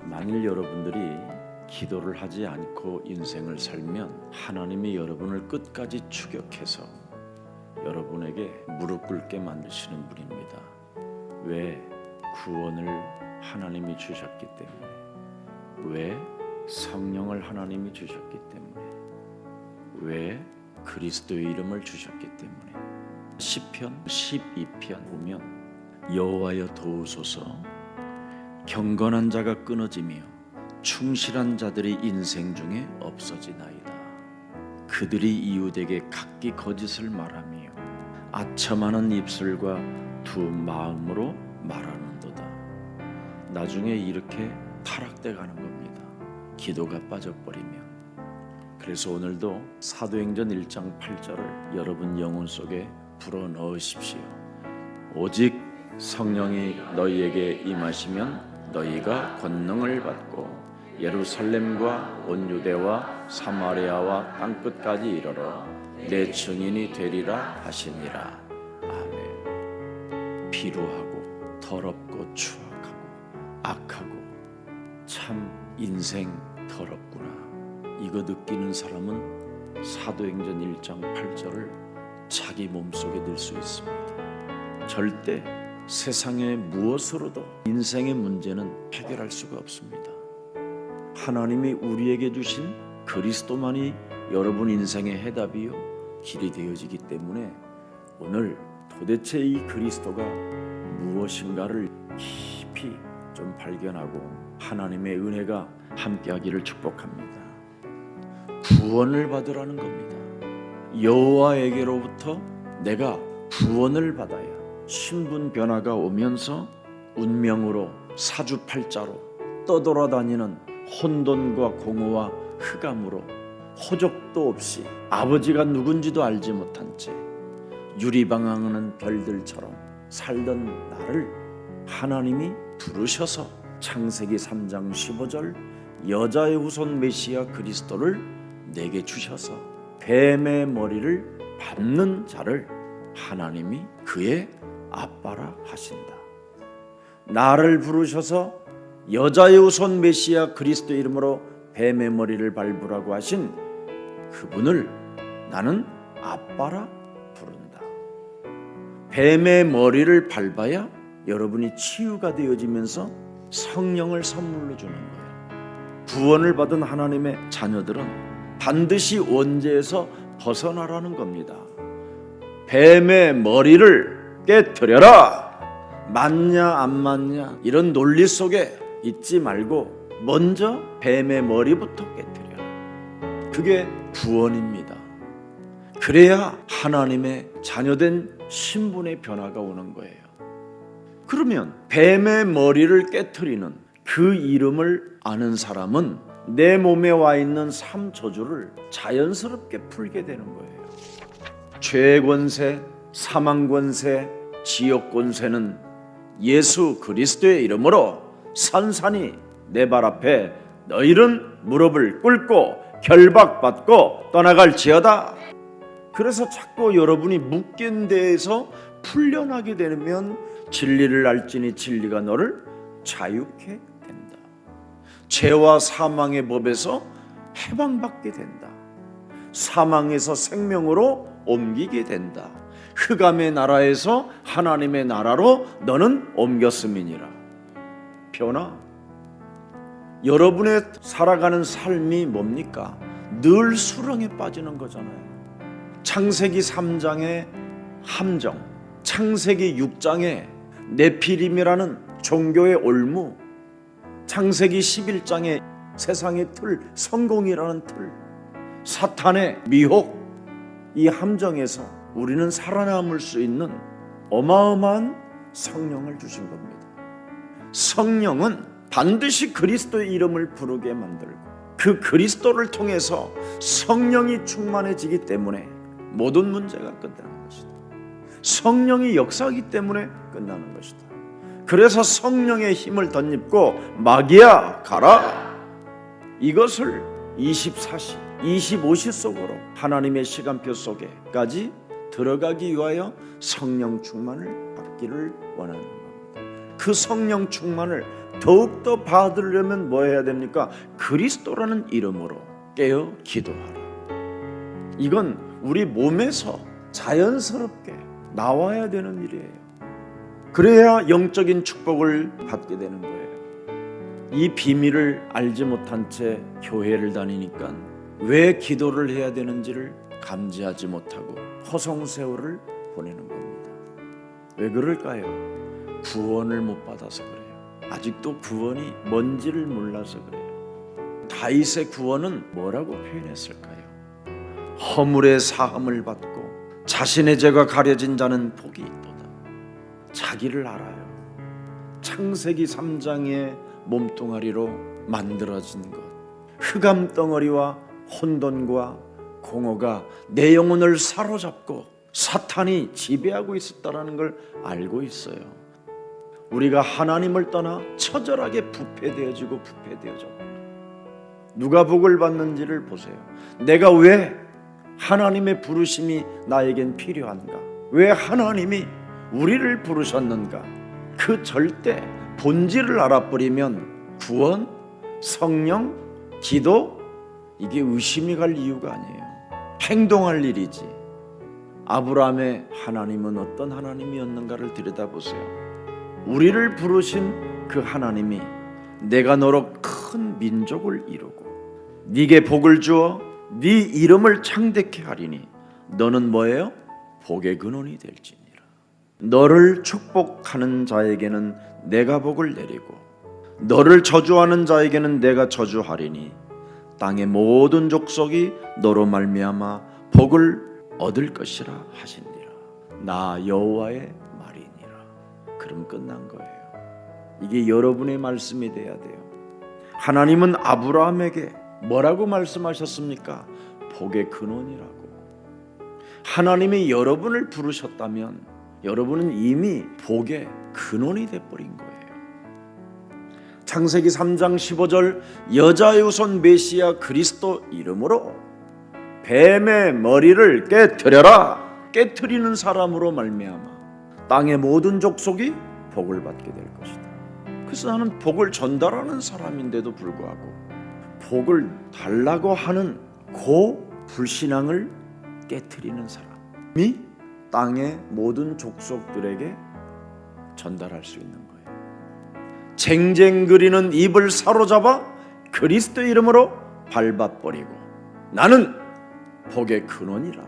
만일 여러분들이 기도를 하지 않고 인생을 살면 하나님이 여러분을 끝까지 추격해서 여러분에게 무릎 꿇게 만드시는 분입니다. 왜? 구원을 하나님이 주셨기 때문에. 왜? 성령을 하나님이 주셨기 때문에. 왜? 그리스도의 이름을 주셨기 때문에. 시편 12편 보면 여호와여 도우소서, 경건한 자가 끊어지며 충실한 자들이 인생 중에 없어지나이다. 그들이 이웃에게 각기 거짓을 말하며 아첨하는 입술과 두 마음으로 말하는도다. 나중에 이렇게 타락돼 가는 겁니다. 기도가 빠져버리면. 그래서 오늘도 사도행전 1장 8절을 여러분 영혼 속에 불어넣으십시오. 오직 성령이 너희에게 임하시면 너희가 권능을 받고 예루살렘과 온 유대와 사마리아와 땅끝까지 이르러 내 증인이 되리라 하시니라. 아멘. 비루하고 더럽고 추악하고 악하고 참 인생 더럽구나, 이거 느끼는 사람은 사도행전 1장 8절을 자기 몸속에 넣을 수 있습니다. 절대 세상의 무엇으로도 인생의 문제는 해결할 수가 없습니다. 하나님이 우리에게 주신 그리스도만이 여러분 인생의 해답이요 길이 되어지기 때문에 오늘 도대체 이 그리스도가 무엇인가를 깊이 좀 발견하고 하나님의 은혜가 함께하기를 축복합니다. 구원을 받으라는 겁니다. 여호와에게로부터 내가 구원을 받아야 신분 변화가 오면서 운명으로 사주팔자로 떠돌아다니는 혼돈과 공허와 흑암으로 호적도 없이 아버지가 누군지도 알지 못한 채 유리방황하는 별들처럼 살던 나를 하나님이 부르셔서 창세기 3장 15절 여자의 후손 메시아 그리스도를 내게 주셔서 뱀의 머리를 밟는 자를 하나님이 그의 아빠라 하신다. 나를 부르셔서 여자의 후손 메시아 그리스도 이름으로 뱀의 머리를 밟으라고 하신 그분을 나는 아빠라 부른다. 뱀의 머리를 밟아야 여러분이 치유가 되어지면서 성령을 선물로 주는 거예요. 구원을 받은 하나님의 자녀들은 반드시 원죄에서 벗어나라는 겁니다. 뱀의 머리를 깨트려라. 맞냐 안 맞냐 이런 논리 속에 있지 말고 먼저 뱀의 머리부터 깨트려라. 그게 구원입니다. 그래야 하나님의 자녀된 신분의 변화가 오는 거예요. 그러면 뱀의 머리를 깨트리는 그 이름을 아는 사람은 내 몸에 와 있는 삶 저주를 자연스럽게 풀게 되는 거예요. 죄의 권세, 사망 권세, 지옥 권세는 예수 그리스도의 이름으로 산산이 내 발 앞에 너희는 무릎을 꿇고 결박받고 떠나갈지어다. 그래서 자꾸 여러분이 묶인 데에서 풀려나게 되면 진리를 알지니 진리가 너를 자유케 된다. 죄와 사망의 법에서 해방받게 된다. 사망에서 생명으로 옮기게 된다. 흑암의 나라에서 하나님의 나라로 너는 옮겼음이니라. 변화. 여러분의 살아가는 삶이 뭡니까? 늘 수렁에 빠지는 거잖아요. 창세기 3장의 함정, 창세기 6장의 네피림이라는 종교의 올무, 창세기 11장의 세상의 틀, 성공이라는 틀, 사탄의 미혹, 이 함정에서 우리는 살아남을 수 있는 어마어마한 성령을 주신 겁니다. 성령은 반드시 그리스도의 이름을 부르게 만들고 그 그리스도를 통해서 성령이 충만해지기 때문에 모든 문제가 끝나는 것이다. 성령이 역사하기 때문에 끝나는 것이다. 그래서 성령의 힘을 덧입고 마귀야 가라. 이것을 24시 25시 속으로 하나님의 시간표 속에까지 들어가기 위하여 성령 충만을 받기를 원하는 겁니다. 그 성령 충만을 더욱더 받으려면 뭐 해야 됩니까? 그리스도라는 이름으로 깨어 기도하라. 이건 우리 몸에서 자연스럽게 나와야 되는 일이에요. 그래야 영적인 축복을 받게 되는 거예요. 이 비밀을 알지 못한 채 교회를 다니니까 왜 기도를 해야 되는지를 감지하지 못하고 허송세월을 보내는 겁니다. 왜 그럴까요? 구원을 못 받아서 그래요. 아직도 구원이 뭔지를 몰라서 그래요. 다윗의 구원은 뭐라고 표현했을까요? 허물의 사함을 받고 자신의 죄가 가려진 자는 복이 있도다. 자기를 알아요. 창세기 3장의 몸뚱아리로 만들어진 것, 흑암 덩어리와 혼돈과 공허가 내 영혼을 사로잡고 사탄이 지배하고 있었다는 걸 알고 있어요. 우리가 하나님을 떠나 처절하게 부패되어지고 누가 복을 받는지를 보세요. 내가 왜 하나님의 부르심이 나에겐 필요한가? 왜 하나님이 우리를 부르셨는가? 그 절대 본질을 알아버리면 구원, 성령, 기도 이게 의심이 갈 이유가 아니에요. 행동할 일이지. 아브라함의 하나님은 어떤 하나님이었는가를 들여다보세요. 우리를 부르신 그 하나님이 내가 너로 큰 민족을 이루고 네게 복을 주어 네 이름을 창대케 하리니 너는 뭐예요? 복의 근원이 될지니라. 너를 축복하는 자에게는 내가 복을 내리고 너를 저주하는 자에게는 내가 저주하리니 땅의 모든 족속이 너로 말미암아 복을 얻을 것이라 하시니라. 나 여호와의 말이니라. 그럼 끝난 거예요. 이게 여러분의 말씀이 돼야 돼요. 하나님은 아브라함에게 뭐라고 말씀하셨습니까? 복의 근원이라고. 하나님이 여러분을 부르셨다면 여러분은 이미 복의 근원이 돼버린 거예요. 창세기 3장 15절 여자의 후손 메시아 그리스도 이름으로 뱀의 머리를 깨트려라. 깨트리는 사람으로 말미암아 땅의 모든 족속이 복을 받게 될 것이다. 그래서 나는 복을 전달하는 사람인데도 불구하고 복을 달라고 하는 그 불신앙을 깨트리는 사람이 땅의 모든 족속들에게 전달할 수 있는 거예요. 쟁쟁거리는 입을 사로잡아 그리스도 이름으로 밟아버리고 나는 복의 근원이라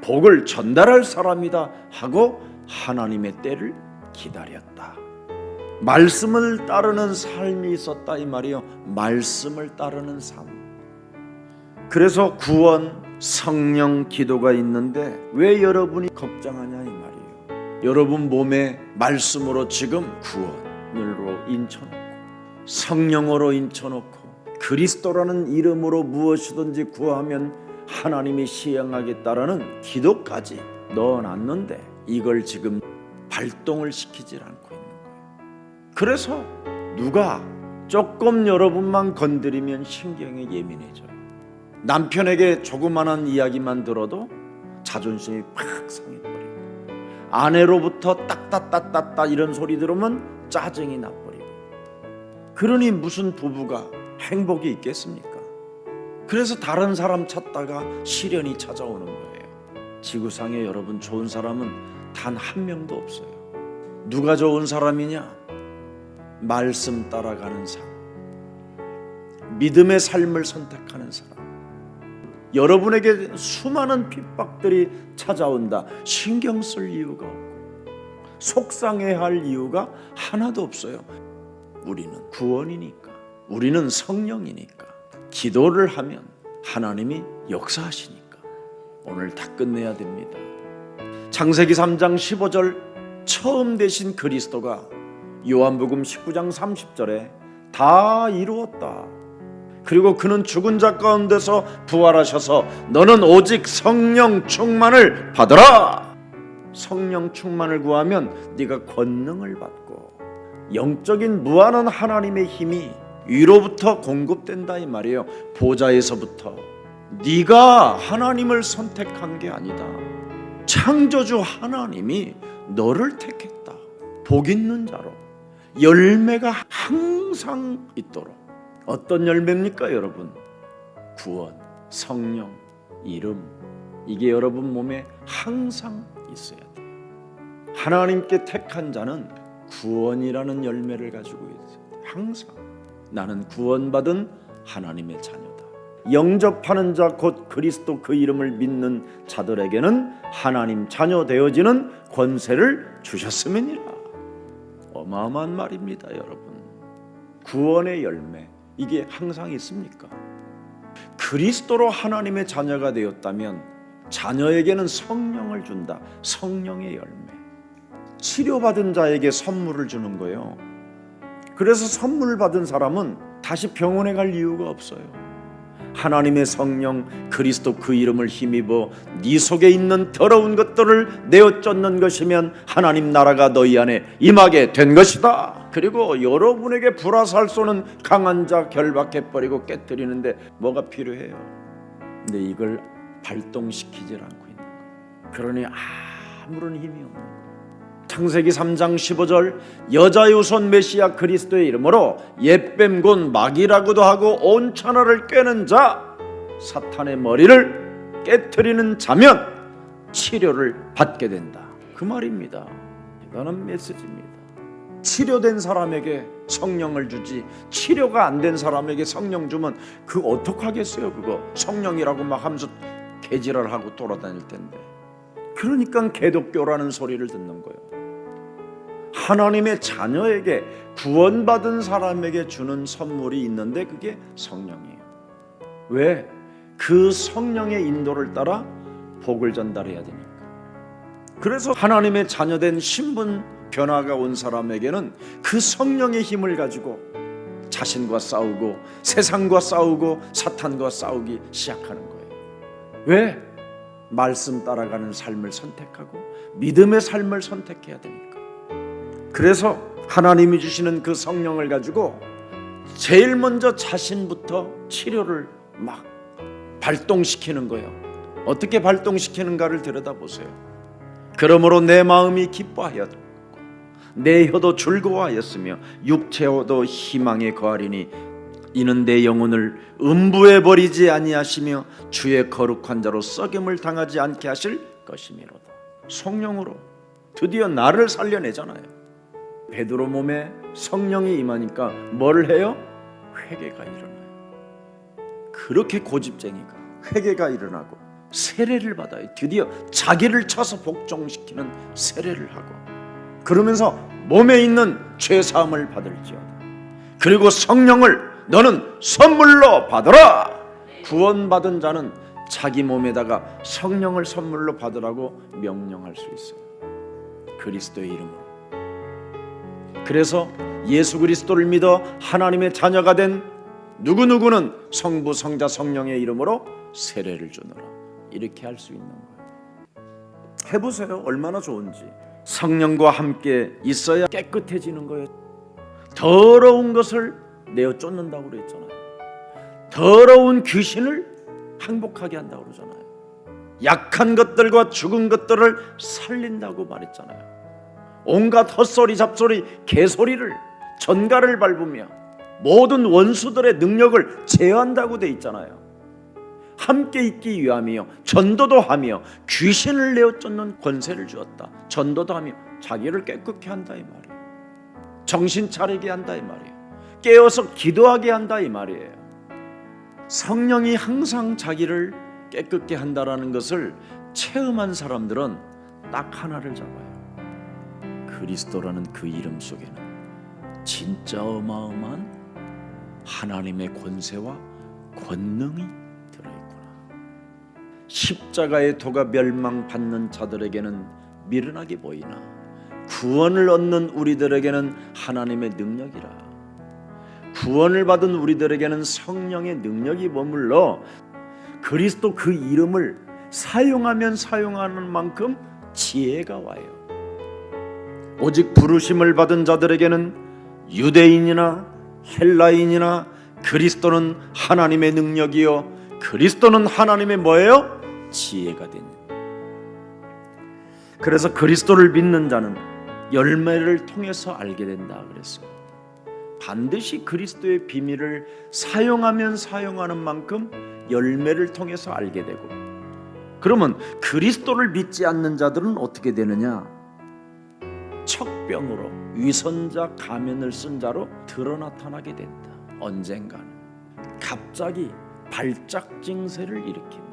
복을 전달할 사람이다 하고 하나님의 때를 기다렸다. 말씀을 따르는 삶이 있었다 이 말이요. 말씀을 따르는 삶. 그래서 구원, 성령, 기도가 있는데 왜 여러분이 걱정하냐 이 말이에요. 여러분 몸에 말씀으로 지금 구원으로 인쳐놓고 성령으로 인쳐놓고 그리스도라는 이름으로 무엇이든지 구하면 하나님이 시행하겠다라는 기도까지 넣어놨는데 이걸 지금 발동을 시키질 않고 있는 거예요. 그래서 누가 조금 여러분만 건드리면 신경이 예민해져요. 남편에게 조그만한 이야기만 들어도 자존심이 팍 상해버리고 아내로부터 딱따따따따 이런 소리 들으면 짜증이 나버리고 그러니 무슨 부부가 행복이 있겠습니까? 그래서 다른 사람 찾다가 시련이 찾아오는 거예요. 지구상에 여러분 좋은 사람은 단 한 명도 없어요. 누가 좋은 사람이냐? 말씀 따라가는 사람, 믿음의 삶을 선택하는 사람. 여러분에게 수많은 핍박들이 찾아온다. 신경 쓸 이유가 없고 속상해할 이유가 하나도 없어요. 우리는 구원이니까, 우리는 성령이니까, 기도를 하면 하나님이 역사하시니까 오늘 다 끝내야 됩니다. 창세기 3장 15절 처음 되신 그리스도가 요한복음 19장 30절에 다 이루었다. 그리고 그는 죽은 자 가운데서 부활하셔서 너는 오직 성령 충만을 받으라. 성령 충만을 구하면 네가 권능을 받고 영적인 무한한 하나님의 힘이 위로부터 공급된다 이 말이에요. 보좌에서부터. 네가 하나님을 선택한 게 아니다. 창조주 하나님이 너를 택했다. 복 있는 자로 열매가 항상 있도록. 어떤 열매입니까 여러분? 구원, 성령, 이름, 이게 여러분 몸에 항상 있어야 돼요. 하나님께 택한 자는 구원이라는 열매를 가지고 있어요. 항상 나는 구원받은 하나님의 자녀다. 영접하는 자 곧 그리스도 그 이름을 믿는 자들에게는 하나님 자녀 되어지는 권세를 주셨음이니라. 어마어마한 말입니다 여러분. 구원의 열매, 이게 항상 있습니까? 그리스도로 하나님의 자녀가 되었다면 자녀에게는 성령을 준다. 성령의 열매. 치료받은 자에게 선물을 주는 거예요. 그래서 선물을 받은 사람은 다시 병원에 갈 이유가 없어요. 하나님의 성령 그리스도 그 이름을 힘입어 네 속에 있는 더러운 것들을 내어 쫓는 것이면 하나님 나라가 너희 안에 임하게 된 것이다. 그리고 여러분에게 불화살 쏘는 강한 자 결박해버리고 깨뜨리는데 뭐가 필요해요? 근데 이걸 발동시키질 않고 있는 거예요. 그러니 아무런 힘이 없는 거예요. 창세기 3장 15절 여자의 후손 메시아 그리스도의 이름으로 옛뱀 곧 마귀라고도 하고 온 천하를 꿰는 자 사탄의 머리를 깨트리는 자면 치료를 받게 된다. 그 말입니다. 대단한 메시지입니다. 치료된 사람에게 성령을 주지 치료가 안 된 사람에게 성령 주면 그거 어떡하겠어요. 그거 성령이라고 막 하면서 개지랄하고 돌아다닐 텐데. 그러니까 개독교라는 소리를 듣는 거예요. 하나님의 자녀에게 구원받은 사람에게 주는 선물이 있는데 그게 성령이에요. 왜? 그 성령의 인도를 따라 복을 전달해야 되니까. 그래서 하나님의 자녀된 신분 변화가 온 사람에게는 그 성령의 힘을 가지고 자신과 싸우고 세상과 싸우고 사탄과 싸우기 시작하는 거예요. 왜? 말씀 따라가는 삶을 선택하고 믿음의 삶을 선택해야 되니까. 그래서 하나님이 주시는 그 성령을 가지고 제일 먼저 자신부터 치료를 막 발동시키는 거예요. 어떻게 발동시키는가를 들여다보세요. 그러므로 내 마음이 기뻐하였고 내 혀도 즐거워하였으며 육체도 희망에 거하리니 이는 내 영혼을 음부에 버리지 아니하시며 주의 거룩한 자로 썩임을 당하지 않게 하실 것이미로다. 성령으로 드디어 나를 살려내잖아요. 베드로 몸에 성령이 임하니까 뭘 해요? 회개가 일어나요. 그렇게 고집쟁이가 회개가 일어나고 세례를 받아요. 드디어 자기를 쳐서 복종시키는 세례를 하고 그러면서 몸에 있는 죄사함을 받을지어다. 그리고 성령을 너는 선물로 받으라. 구원받은 자는 자기 몸에다가 성령을 선물로 받으라고 명령할 수 있어요. 그리스도의 이름으로. 그래서 예수 그리스도를 믿어 하나님의 자녀가 된 누구누구는 성부 성자 성령의 이름으로 세례를 주노라. 이렇게 할 수 있는 거예요. 해보세요. 얼마나 좋은지. 성령과 함께 있어야 깨끗해지는 거예요. 더러운 것을 내어 쫓는다고 그랬잖아요. 더러운 귀신을 항복하게 한다고 그러잖아요. 약한 것들과 죽은 것들을 살린다고 말했잖아요. 온갖 헛소리 잡소리 개소리를 전갈을 밟으며 모든 원수들의 능력을 제어한다고 돼 있잖아요. 함께 있기 위함이요 전도도 하며 귀신을 내어 쫓는 권세를 주었다. 전도도 하며 자기를 깨끗게 한다 이 말이에요. 정신 차리게 한다 이 말이에요. 깨어서 기도하게 한다 이 말이에요. 성령이 항상 자기를 깨끗게 한다라는 것을 체험한 사람들은 딱 하나를 잡아요. 그리스도라는 그 이름 속에는 진짜 어마어마한 하나님의 권세와 권능이 들어있구나. 십자가의 도가 멸망받는 자들에게는 미련하게 보이나 구원을 얻는 우리들에게는 하나님의 능력이라. 구원을 받은 우리들에게는 성령의 능력이 머물러 그리스도 그 이름을 사용하면 사용하는 만큼 지혜가 와요. 오직 부르심을 받은 자들에게는 유대인이나 헬라인이나 그리스도는 하나님의 능력이요 그리스도는 하나님의 뭐예요? 지혜가 되는. 그래서 그리스도를 믿는 자는 열매를 통해서 알게 된다 그랬어요. 반드시 그리스도의 비밀을 사용하면 사용하는 만큼 열매를 통해서 알게 되고, 그러면 그리스도를 믿지 않는 자들은 어떻게 되느냐? 척병으로 위선자 가면을 쓴 자로 드러나타나게 된다. 언젠가는 갑자기 발작 증세를 일으킵니다.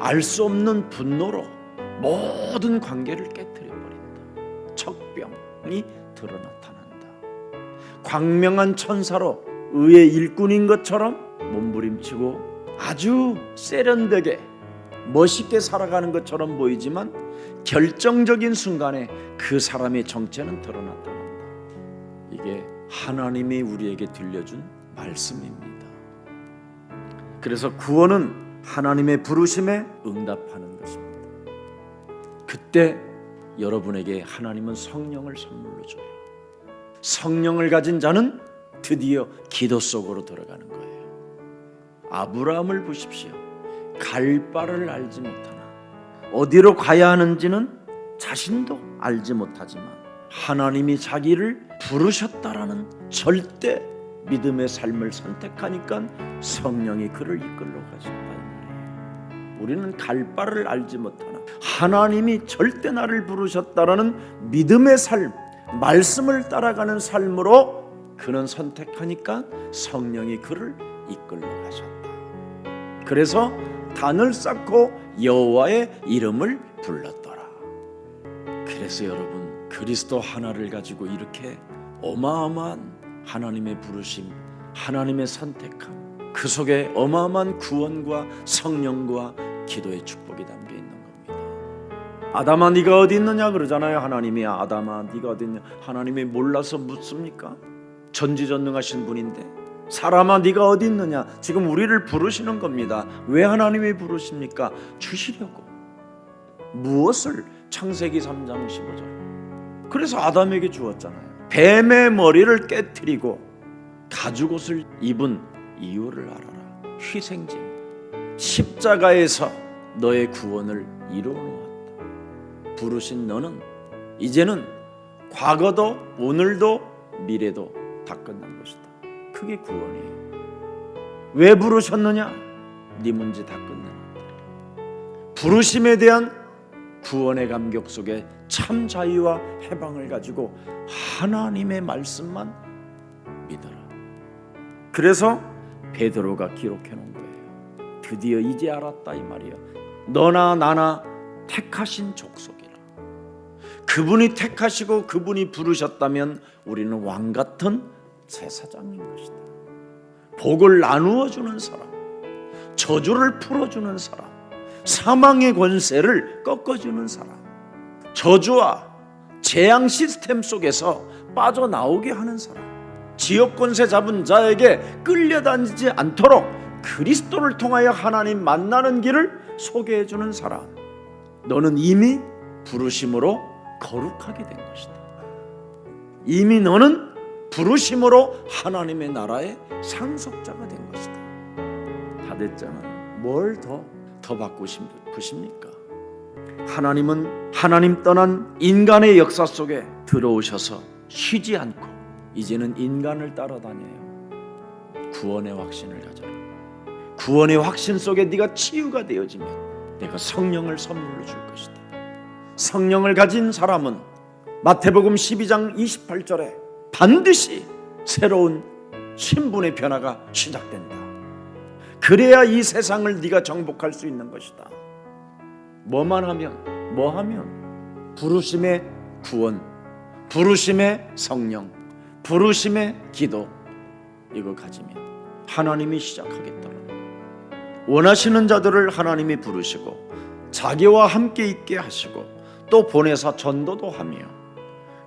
알 수 없는 분노로 모든 관계를 깨뜨려 버린다. 척병이 드러나타난다. 광명한 천사로 의의 일꾼인 것처럼 몸부림치고 아주 세련되게 멋있게 살아가는 것처럼 보이지만 결정적인 순간에 그 사람의 정체는 드러나타난다. 이게 하나님이 우리에게 들려준 말씀입니다. 그래서 구원은 하나님의 부르심에 응답하는 것입니다. 그때 여러분에게 하나님은 성령을 선물로 줘요. 성령을 가진 자는 드디어 기도 속으로 들어가는 거예요. 아브라함을 보십시오. 갈 바를 알지 못하나 어디로 가야 하는지는 자신도 알지 못하지만 하나님이 자기를 부르셨다라는 절대 믿음의 삶을 선택하니까 성령이 그를 이끌러 가셨다 이 말이에요. 우리는 갈 바를 알지 못하나 하나님이 절대 나를 부르셨다라는 믿음의 삶, 말씀을 따라가는 삶으로 그는 선택하니까 성령이 그를 이끌러 가셨다. 그래서 단을 쌓고 여호와의 이름을 불렀더라. 그래서 여러분, 그리스도 하나를 가지고 이렇게 어마어마한 하나님의 부르심, 하나님의 선택함, 그 속에 어마어마한 구원과 성령과 기도의 축복이 담겨 있는 겁니다. 아담아 네가 어디 있느냐 그러잖아요. 하나님이 아담아 네가 어디 있냐. 하나님이 몰라서 묻습니까? 전지전능하신 분인데 사람아 네가 어디 있느냐. 지금 우리를 부르시는 겁니다. 왜 하나님이 부르십니까? 주시려고. 무엇을? 창세기 3장 15절. 그래서 아담에게 주었잖아요. 뱀의 머리를 깨트리고 가죽옷을 입은 이유를 알아라. 희생진 십자가에서 너의 구원을 이루어 놓았다. 부르신 너는 이제는 과거도 오늘도 미래도 다 끝난 것이다. 그게 구원이에요. 왜 부르셨느냐? 네 문제 다 끝내놨다. 부르심에 대한 구원의 감격 속에 참 자유와 해방을 가지고 하나님의 말씀만 믿어라. 그래서 베드로가 기록해 놓은 거예요. 드디어 이제 알았다 이 말이에요. 너나 나나 택하신 족속이라. 그분이 택하시고 그분이 부르셨다면 우리는 왕 같은 제사장인 것이다. 복을 나누어 주는 사람, 저주를 풀어주는 사람, 사망의 권세를 꺾어주는 사람, 저주와 재앙 시스템 속에서 빠져나오게 하는 사람, 지역 권세 잡은 자에게 끌려다니지 않도록 그리스도를 통하여 하나님 만나는 길을 소개해 주는 사람. 너는 이미 부르심으로 거룩하게 된 것이다. 이미 너는 부르심으로 하나님의 나라의 상속자가 된 것이다. 다 됐잖아요. 뭘 더 받고 싶으십니까? 하나님은 하나님 떠난 인간의 역사 속에 들어오셔서 쉬지 않고 이제는 인간을 따라다녀요. 구원의 확신을 가져라. 구원의 확신 속에 네가 치유가 되어지면 내가 성령을 선물로 줄 것이다. 성령을 가진 사람은 마태복음 12장 28절에 반드시 새로운 신분의 변화가 시작된다. 그래야 이 세상을 네가 정복할 수 있는 것이다. 뭐 하면 부르심의 구원, 부르심의 성령, 부르심의 기도, 이거 가지면 하나님이 시작하겠다는 거예요. 원하시는 자들을 하나님이 부르시고 자기와 함께 있게 하시고 또 보내사 전도도 하며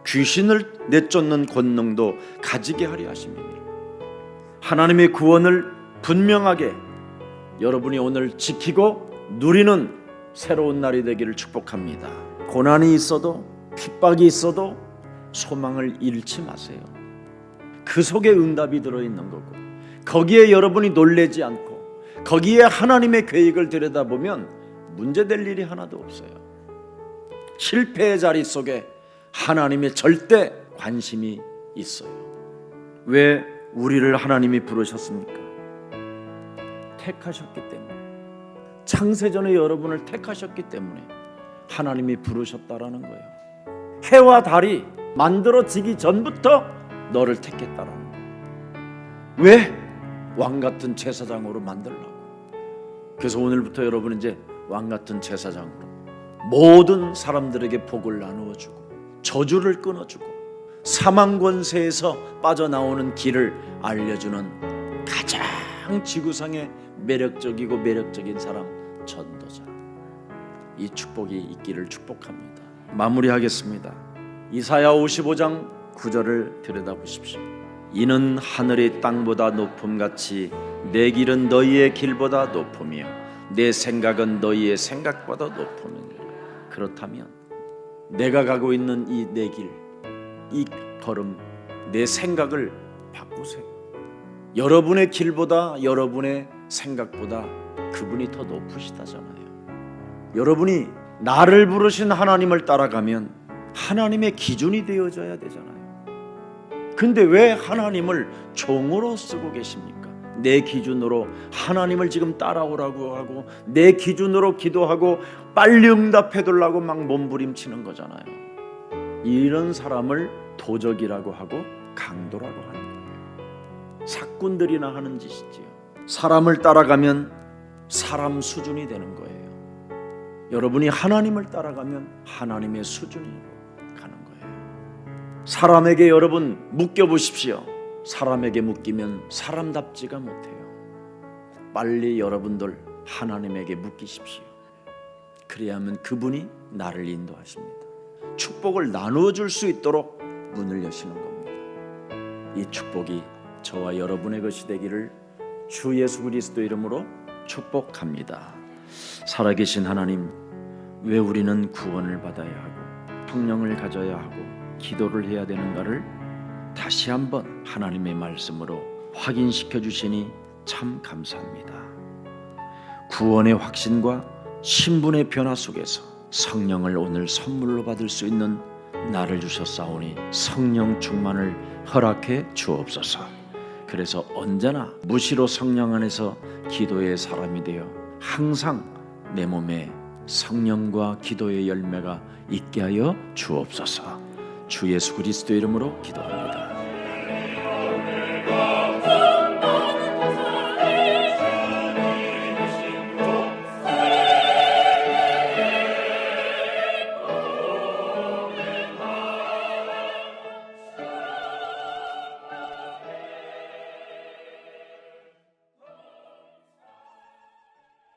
귀신을 내쫓는 권능도 가지게 하려 하십니다. 하나님의 구원을 분명하게 여러분이 오늘 지키고 누리는 새로운 날이 되기를 축복합니다. 고난이 있어도 핍박이 있어도 소망을 잃지 마세요. 그 속에 응답이 들어있는 거고 거기에 여러분이 놀라지 않고 거기에 하나님의 계획을 들여다보면 문제될 일이 하나도 없어요. 실패의 자리 속에 하나님의 절대 관심이 있어요. 왜 우리를 하나님이 부르셨습니까? 택하셨기 때문에. 창세전에 여러분을 택하셨기 때문에 하나님이 부르셨다라는 거예요. 해와 달이 만들어지기 전부터 너를 택했다라는 거예요. 왜? 왕같은 제사장으로 만들라고. 그래서 오늘부터 여러분은 이제 왕같은 제사장으로 모든 사람들에게 복을 나누어주고 저주를 끊어주고 사망 권세에서 빠져나오는 길을 알려주는 가장 지구상의 매력적이고 매력적인 사람, 전도자. 이 축복이 있기를 축복합니다. 마무리하겠습니다. 이사야 55장 9절을 들여다보십시오. 이는 하늘이 땅보다 높음같이 내 길은 너희의 길보다 높으며 내 생각은 너희의 생각보다 높음이니라. 그렇다면 내가 가고 있는 이 내 길, 이 걸음, 내 생각을 바꾸세요. 여러분의 길보다, 여러분의 생각보다 그분이 더 높으시다잖아요. 여러분이 나를 부르신 하나님을 따라가면 하나님의 기준이 되어져야 되잖아요. 근데 왜 하나님을 종으로 쓰고 계십니까? 내 기준으로 하나님을 지금 따라오라고 하고 내 기준으로 기도하고 빨리 응답해달라고 막 몸부림치는 거잖아요. 이런 사람을 도적이라고 하고 강도라고 하는 거예요. 사꾼들이나 하는 짓이지요. 사람을 따라가면 사람 수준이 되는 거예요. 여러분이 하나님을 따라가면 하나님의 수준으로 가는 거예요. 사람에게 여러분 묶여보십시오. 사람에게 묶이면 사람답지가 못해요. 빨리 여러분들 하나님에게 묶이십시오. 그래야만 그분이 나를 인도하십니다. 축복을 나누어 줄 수 있도록 문을 여시는 겁니다. 이 축복이 저와 여러분의 것이 되기를 주 예수 그리스도 이름으로 축복합니다. 살아계신 하나님, 왜 우리는 구원을 받아야 하고 성령을 가져야 하고 기도를 해야 되는가를 다시 한번 하나님의 말씀으로 확인시켜 주시니 참 감사합니다. 구원의 확신과 신분의 변화 속에서 성령을 오늘 선물로 받을 수 있는 나를 주셨사오니 성령 충만을 허락해 주옵소서. 그래서 언제나 무시로 성령 안에서 기도의 사람이 되어 항상 내 몸에 성령과 기도의 열매가 있게 하여 주옵소서. 주 예수 그리스도 이름으로 기도합니다.